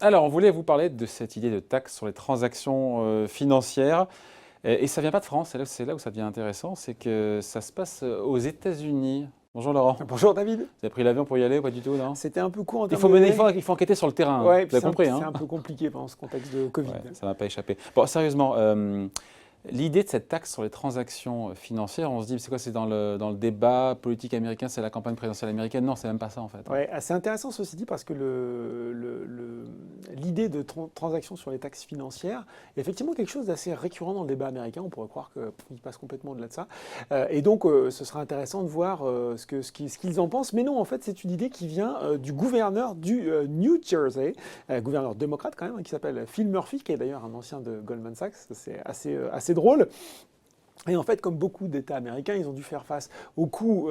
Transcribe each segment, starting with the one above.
Alors, on voulait vous parler de cette idée de taxe sur les transactions financières. Et ça ne vient pas de France, c'est là où ça devient intéressant, c'est que ça se passe aux États-Unis. Bonjour Laurent. Bonjour David. Vous avez pris l'avion pour y aller ou pas du tout, non? C'était un peu court en termes de délai. Il faut enquêter sur le terrain, Ouais, vous avez compris. C'est un peu compliqué pendant ce contexte de Covid. Ouais, ça ne m'a pas échappé. Bon, sérieusement, l'idée de cette taxe sur les transactions financières, on se dit, c'est quoi? C'est dans le débat politique américain, c'est la campagne présidentielle américaine? Non, c'est même pas ça en fait. Ouais, c'est intéressant ceci dit parce que l'idée de transactions sur les taxes financières est effectivement quelque chose d'assez récurrent dans le débat américain. On pourrait croire qu'il passe complètement au-delà de ça. Et donc, ce sera intéressant de voir ce qu'ils en pensent. Mais non, en fait, c'est une idée qui vient du gouverneur du New Jersey, gouverneur démocrate quand même, hein, qui s'appelle Phil Murphy, qui est d'ailleurs un ancien de Goldman Sachs. C'est assez drôle. Et en fait, comme beaucoup d'États américains, ils ont dû faire face aux coûts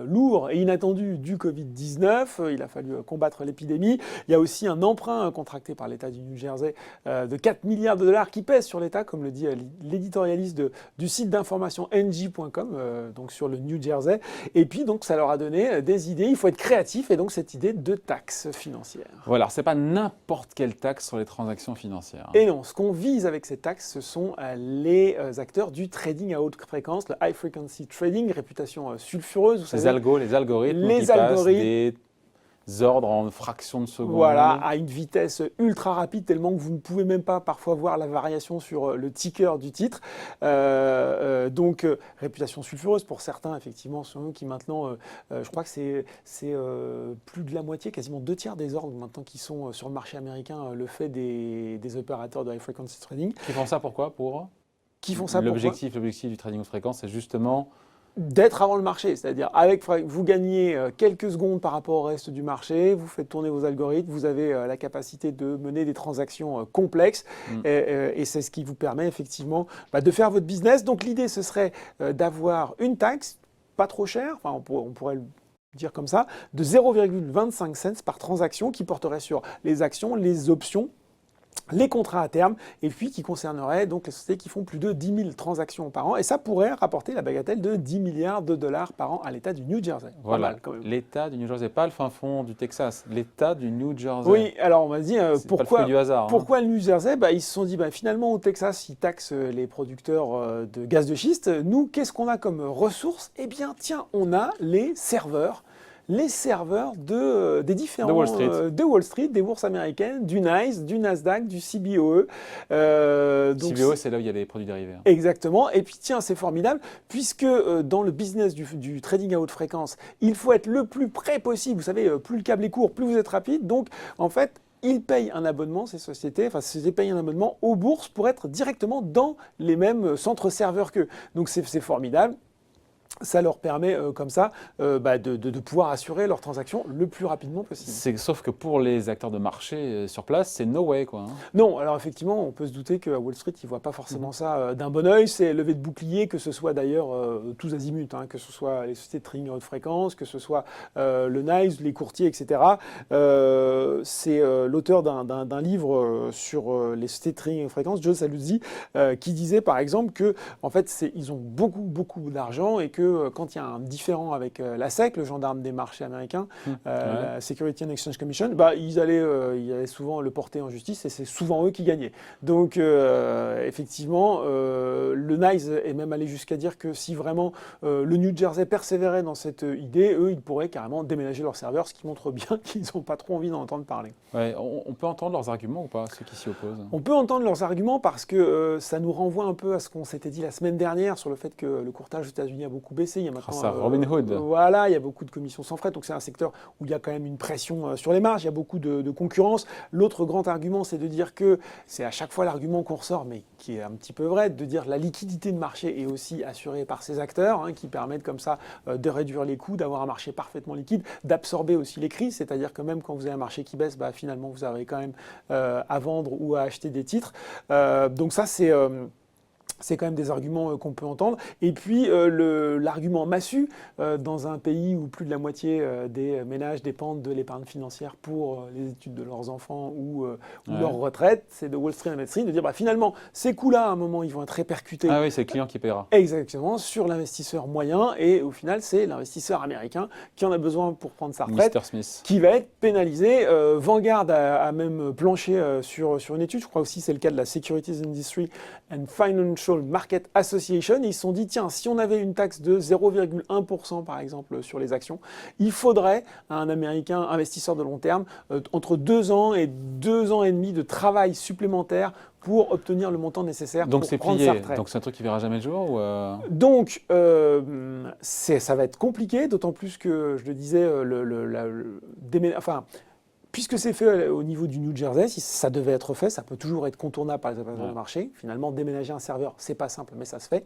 lourds et inattendus du Covid-19. Il a fallu combattre l'épidémie. Il y a aussi un emprunt contracté par l'État du New Jersey de 4 milliards de dollars qui pèse sur l'État, comme le dit l'éditorialiste du site d'information ng.com, donc sur le New Jersey. Et puis, donc, ça leur a donné des idées. Il faut être créatif et donc cette idée de taxe financière. Voilà, alors c'est pas n'importe quelle taxe sur les transactions financières. Et non, ce qu'on vise avec ces taxes, ce sont les acteurs du trading à haute fréquence, le high frequency trading, réputation sulfureuse. Vous savez, les algorithmes qui passent des ordres en fractions de seconde. Voilà, à une vitesse ultra rapide, tellement que vous ne pouvez même pas parfois voir la variation sur le ticker du titre. Donc, réputation sulfureuse pour certains, effectivement, sont eux qui maintenant, je crois que c'est plus de la moitié, quasiment 2/3 des ordres maintenant qui sont sur le marché américain, le fait des opérateurs de high frequency trading. Qui font ça pourquoi? Qui font ça L'objectif du trading haute fréquence, c'est justement d'être avant le marché, c'est-à-dire vous gagnez quelques secondes par rapport au reste du marché, vous faites tourner vos algorithmes, vous avez la capacité de mener des transactions complexes et c'est ce qui vous permet effectivement de faire votre business. Donc l'idée ce serait d'avoir une taxe pas trop chère, enfin on pourrait le dire comme ça, de 0,25 cents par transaction qui porterait sur les actions, les options, les contrats à terme, et puis qui concernerait donc les sociétés qui font plus de 10 000 transactions par an. Et ça pourrait rapporter la bagatelle de 10 milliards de dollars par an à l'État du New Jersey. Voilà, l'État du New Jersey, pas le fin fond du Texas, l'État du New Jersey. Oui, alors on m'a dit pourquoi le New Jersey? Ils se sont dit finalement au Texas, ils taxent les producteurs de gaz de schiste. Nous, qu'est-ce qu'on a comme ressources? Eh bien, tiens, on a les serveurs des différents de Wall Street, des bourses américaines, du NYSE, du Nasdaq, du CBOE. CBOE, c'est là où il y a les produits dérivés. Hein. Exactement. Et puis tiens, c'est formidable, puisque dans le business du trading à haute fréquence, il faut être le plus près possible. Vous savez, plus le câble est court, plus vous êtes rapide. Donc, en fait, ils payent un abonnement, ces sociétés payent un abonnement aux bourses pour être directement dans les mêmes centres serveurs qu'eux. Donc, c'est formidable. Ça leur permet comme ça de pouvoir assurer leurs transactions le plus rapidement possible. Sauf que pour les acteurs de marché sur place, c'est no way quoi. Hein. Non, alors effectivement, on peut se douter qu'à Wall Street, ils ne voient pas forcément ça d'un bon oeil. C'est levé de bouclier, que ce soit d'ailleurs tous azimuts, hein, que ce soit les sociétés de trading à haute fréquence, que ce soit le NYSE, les courtiers, etc. C'est l'auteur d'un livre sur les sociétés de trading à haute fréquence, Joe Saluzzi, qui disait par exemple que en fait, ils ont beaucoup d'argent et que quand il y a un différend avec la SEC, le gendarme des marchés américains, la Security and Exchange Commission, ils allaient souvent le porter en justice et c'est souvent eux qui gagnaient. Donc effectivement, le NYSE est même allé jusqu'à dire que si vraiment le New Jersey persévérait dans cette idée, eux, ils pourraient carrément déménager leurs serveurs, ce qui montre bien qu'ils n'ont pas trop envie d'en entendre parler. Ouais, on peut entendre leurs arguments ou pas, ceux qui s'y opposent? On peut entendre leurs arguments parce que ça nous renvoie un peu à ce qu'on s'était dit la semaine dernière sur le fait que le courtage aux États-Unis a beaucoup baissé. Il y a maintenant, ça, Robinhood. Voilà, il y a beaucoup de commissions sans frais, donc c'est un secteur où il y a quand même une pression sur les marges, il y a beaucoup de concurrence. L'autre grand argument, c'est de dire que, c'est à chaque fois l'argument qu'on ressort, mais qui est un petit peu vrai, de dire que la liquidité de marché est aussi assurée par ces acteurs, hein, qui permettent comme ça de réduire les coûts, d'avoir un marché parfaitement liquide, d'absorber aussi les crises, c'est-à-dire que même quand vous avez un marché qui baisse, finalement vous avez quand même à vendre ou à acheter des titres. Donc ça, C'est quand même des arguments qu'on peut entendre. Et puis, l'argument massu, dans un pays où plus de la moitié des ménages dépendent de l'épargne financière pour les études de leurs enfants ou leur retraite, c'est de Wall Street à Main Street, de dire finalement, ces coûts-là, à un moment, ils vont être répercutés. Ah oui, c'est le client qui paiera. Exactement, sur l'investisseur moyen. Et au final, c'est l'investisseur américain qui en a besoin pour prendre sa retraite, Mr. Smith. qui va être pénalisé. Vanguard a même planché sur une étude, je crois aussi c'est le cas de la Securities Industry and Financial Market Association. Ils se sont dit, tiens, si on avait une taxe de 0,1% par exemple sur les actions, il faudrait à un Américain investisseur de long terme entre 2 ans et 2 ans et demi de travail supplémentaire pour obtenir le montant nécessaire Donc pour c'est prendre plié. sa retraite. Donc c'est un truc qui verra jamais le jour ou Donc, ça va être compliqué, d'autant plus que, je le disais, puisque c'est fait au niveau du New Jersey, si ça devait être fait, ça peut toujours être contournable par les opérateurs de marché. Finalement, déménager un serveur, c'est pas simple, mais ça se fait.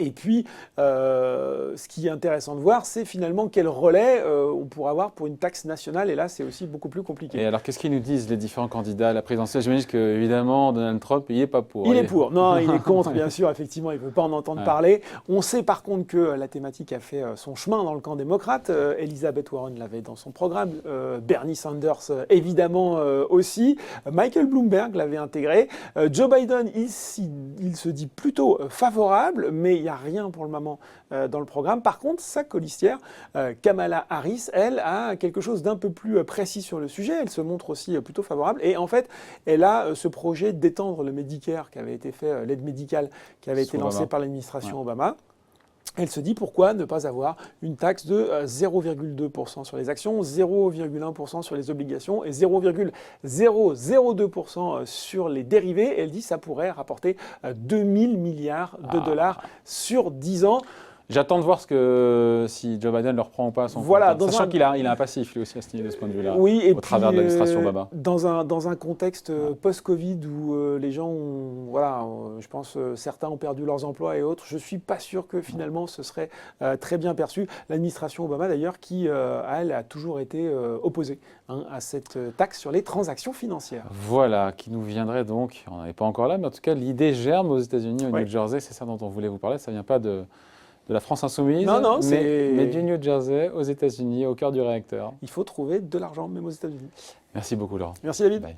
Et puis, ce qui est intéressant de voir, c'est finalement quel relais on pourra avoir pour une taxe nationale. Et là, c'est aussi beaucoup plus compliqué. Et alors, qu'est-ce qu'ils nous disent les différents candidats à la présidentielle? J'imagine qu'évidemment, Donald Trump, il n'est pas pour. Il est pour. Non, il est contre, bien sûr. Effectivement, il ne veut pas en entendre parler. On sait par contre que la thématique a fait son chemin dans le camp démocrate. Elizabeth Warren l'avait dans son programme. Bernie Sanders, évidemment, aussi. Michael Bloomberg l'avait intégré. Joe Biden, il se dit plutôt favorable, mais il n'y a rien pour le moment dans le programme. Par contre, sa colistière, Kamala Harris, elle, a quelque chose d'un peu plus précis sur le sujet. Elle se montre aussi plutôt favorable. Et en fait, elle a ce projet d'étendre le Medicare qui avait été fait, l'aide médicale qui avait été lancée par l'administration Obama. Elle se dit pourquoi ne pas avoir une taxe de 0,2% sur les actions, 0,1% sur les obligations et 0,002% sur les dérivés. Elle dit que ça pourrait rapporter 2000 milliards de dollars sur 10 ans. J'attends de voir si Joe Biden le reprend ou pas à son compte. Sachant qu'il a un passif lui aussi à ce niveau de ce point de vue-là, oui, au travers de l'administration Obama. Dans un contexte post-Covid où les gens ont, je pense certains ont perdu leurs emplois et autres, je ne suis pas sûr que finalement ce serait très bien perçu. L'administration Obama d'ailleurs qui, elle, a toujours été opposée à cette taxe sur les transactions financières. Voilà, qui nous viendrait donc, on n'en est pas encore là, mais en tout cas l'idée germe aux États-Unis, au New Jersey, c'est ça dont on voulait vous parler, ça ne vient pas de la France insoumise, mais du New Jersey, aux États-Unis, au cœur du réacteur. Il faut trouver de l'argent, même aux États-Unis. Merci beaucoup, Laurent. Merci, David. Bye.